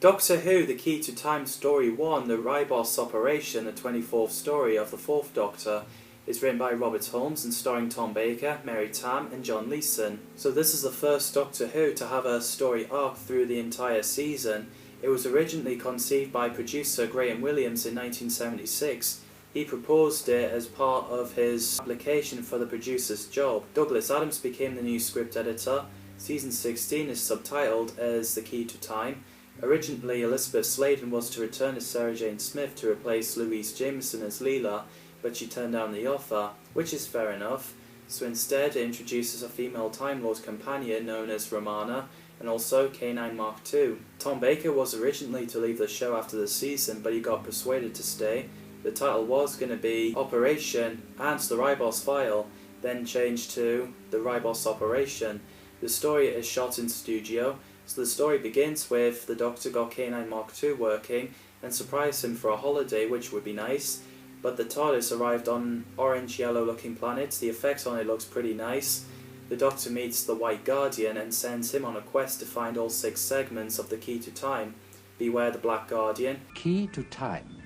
Doctor Who The Key to Time Story 1, The Ribos Operation, the 24th story of the 4th Doctor, is written by Robert Holmes and starring Tom Baker, Mary Tamm and John Leeson. So this is the first Doctor Who to have a story arc through the entire season. It was originally conceived by producer Graham Williams in 1976. He proposed it as part of his application for the producer's job. Douglas Adams became the new script editor. Season 16 is subtitled as The Key to Time. Originally, Elizabeth Sladen was to return as Sarah Jane Smith to replace Louise Jameson as Leela, but she turned down the offer, which is fair enough. So instead, it introduces a female Time Lord companion known as Romana, and also K9 Mark II. Tom Baker was originally to leave the show after the season, but he got persuaded to stay. The title was going to be Operation and the Ribos File, then changed to The Ribos Operation. The story is shot in studio, so the story begins with the Doctor got K9 Mark II working and surprised him for a holiday, which would be nice, but the TARDIS arrived on orange-yellow looking planets. The effects on it looks pretty nice. The Doctor meets the White Guardian and sends him on a quest to find all 6 segments of the Key to Time. Beware the Black Guardian. Key to Time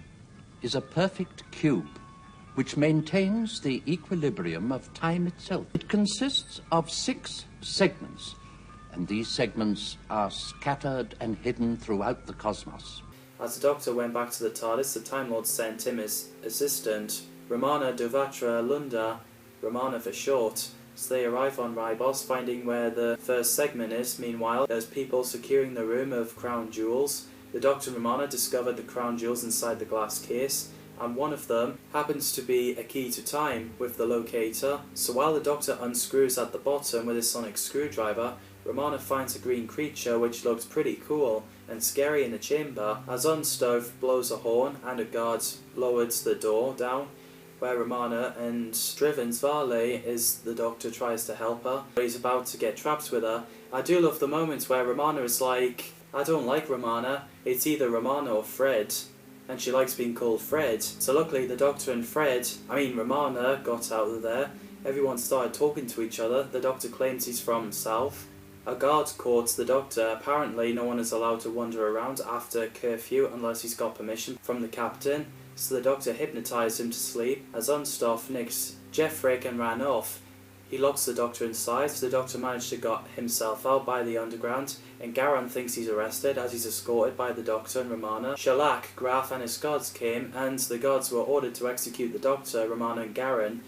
is a perfect cube which maintains the equilibrium of time itself. It consists of 6 segments, and these segments are scattered and hidden throughout the cosmos. As the Doctor went back to the TARDIS, the Time Lord sent him his assistant, Romana Duvatra Lunda, Romana for short. So they arrive on Ribos, finding where the first segment is. Meanwhile, there's people securing the room of crown jewels. The Doctor and Romana discovered the crown jewels inside the glass case, and one of them happens to be a key to time with the locator. So while the Doctor unscrews at the bottom with his sonic screwdriver, Romana finds a green creature which looks pretty cool and scary in the chamber as Unstove blows a horn and a guard lowers the door down where Romana and Driven's valet is. The Doctor tries to help her, but he's about to get trapped with her. I do love the moments where Romana is like, I don't like Romana, it's either Romana or Fred, and she likes being called Fred. So luckily the Doctor and Romana got out of there. Everyone started talking to each other. The Doctor claims he's from South. A guard courts the Doctor. Apparently no one is allowed to wander around after curfew unless he's got permission from the captain. So the Doctor hypnotised him to sleep. As Unstoff nicks Jeffrick and ran off. He locks the Doctor inside, so the Doctor managed to get himself out by the underground, and Garan thinks he's arrested as he's escorted by the Doctor and Romana. Shalak, Graf and his guards came, and the guards were ordered to execute the Doctor, Romana and Garan.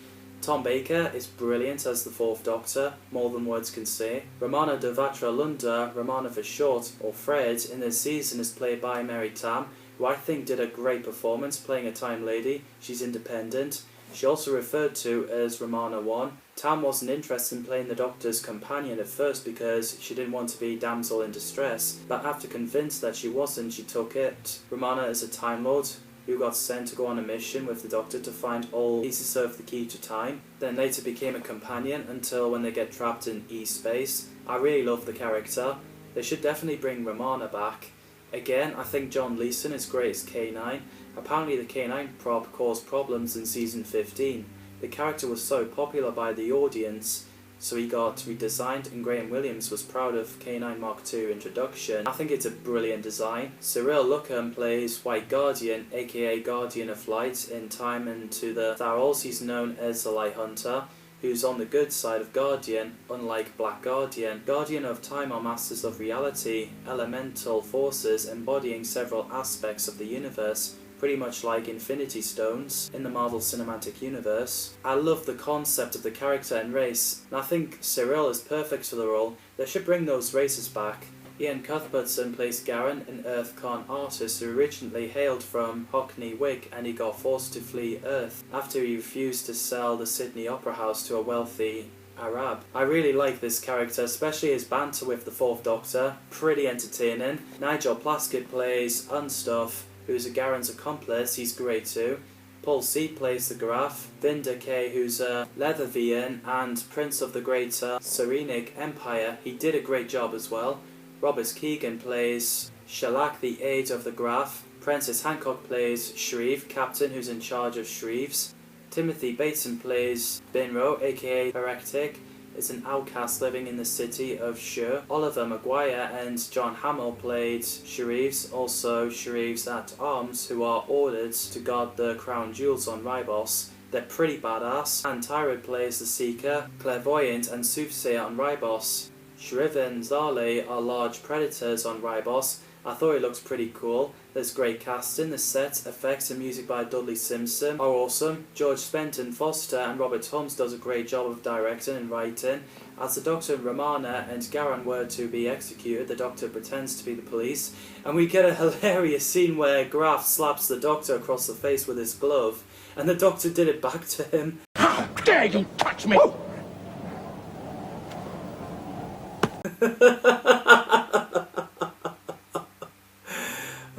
Tom Baker is brilliant as the 4th Doctor, more than words can say. Romana Duvatra Lunda, Romana for short, or Fred, in this season is played by Mary Tamm, who I think did a great performance playing a Time Lady. She's independent. She also referred to as Romana 1. Tam wasn't interested in playing the Doctor's companion at first because she didn't want to be damsel in distress, but after convinced that she wasn't, she took it. Romana is a Time Lord who got sent to go on a mission with the Doctor to find all pieces of the Key to Time, then later became a companion until when they get trapped in E-space. I really love the character. They should definitely bring Romana back. Again, I think John Leeson is great as K9. Apparently the K9 prop caused problems in season 15. The character was so popular by the audience, so he got redesigned, and Graham Williams was proud of K9 Mark II introduction. I think it's a brilliant design. Cyril Luckham plays White Guardian, aka Guardian of Light, in Time and to the Tharals. He's known as the Light Hunter, who's on the good side of Guardian, unlike Black Guardian. Guardian of Time are masters of reality, elemental forces embodying several aspects of the universe, pretty much like Infinity Stones in the Marvel Cinematic Universe. I love the concept of the character and race, and I think Cyril is perfect for the role. They should bring those races back. Ian Cuthbertson plays Garan, an Earth con artist who originally hailed from Hockney Wick, and he got forced to flee Earth after he refused to sell the Sydney Opera House to a wealthy Arab. I really like this character, especially his banter with the 4th Doctor. Pretty entertaining. Nigel Plaskett plays Unstuff, who's a Garen's accomplice. He's great too. Paul C plays the Graf. Vinda K, who's a Leathervian and Prince of the Greater Serenic Empire. He did a great job as well. Robert Keegan plays Shalak, the aide of the Graf. Francis Hancock plays Shreve, captain who's in charge of Shreves. Timothy Bateson plays Binro, aka Heretic. is an outcast living in the city of Shur. Oliver Maguire and John Hamill played sheriffs, also sheriffs at arms who are ordered to guard the crown jewels on Ribos. They're pretty badass. And Tyrod plays the Seeker, clairvoyant and soothsayer on Ribos. Shriv and Zale are large predators on Ribos. I thought it looks pretty cool. There's great casting, the set, effects and music by Dudley Simpson are awesome. George Spenton Foster and Robert Holmes does a great job of directing and writing. As the Doctor, Romana and Garan were to be executed, the Doctor pretends to be the police, and we get a hilarious scene where Graf slaps the Doctor across the face with his glove, and the Doctor did it back to him. How dare you touch me!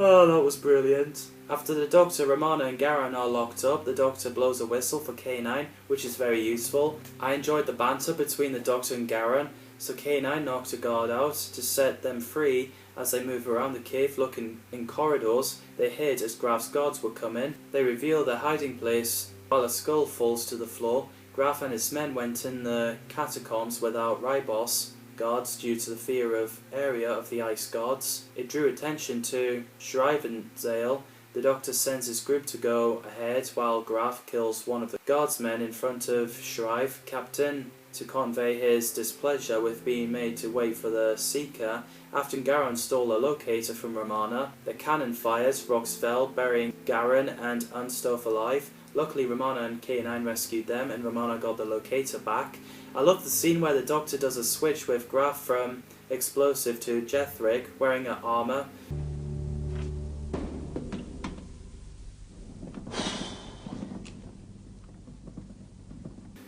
Oh, that was brilliant. After the Doctor, Romana and Garan are locked up, the Doctor blows a whistle for K9, which is very useful. I enjoyed the banter between the Doctor and Garan, so K9 knocked a guard out to set them free. As they move around the cave looking in corridors, they hid as Graf's guards would come in. They reveal their hiding place while a skull falls to the floor. Graf and his men went in the catacombs without Ribos guards due to the fear of area of the ice gods. It drew attention to Shrive and Zale. The Doctor sends his group to go ahead while Graf kills one of the guardsmen in front of Shrive, Captain, to convey his displeasure with being made to wait for the Seeker. After Garan stole a locator from Romana, the cannon fires, rocks fell, burying Garan and Unstove alive. Luckily, Romana and K9 rescued them, and Romana got the locator back. I love the scene where the Doctor does a switch with Graf from explosive to Jethric, wearing her armour.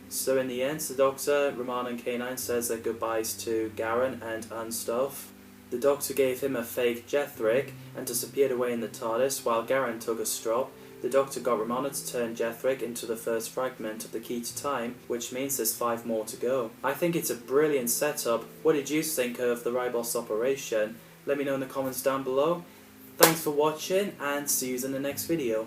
So in the end, the Doctor, Romana and K9 says their goodbyes to Garan and Unstove. The Doctor gave him a fake Jethric and disappeared away in the TARDIS while Garan took a strop. The Doctor got Romana to turn Jethric into the first fragment of the key to time, which means there's 5 more to go. I think it's a brilliant setup. What did you think of the Ribos Operation? Let me know in the comments down below. Thanks for watching, and see you in the next video.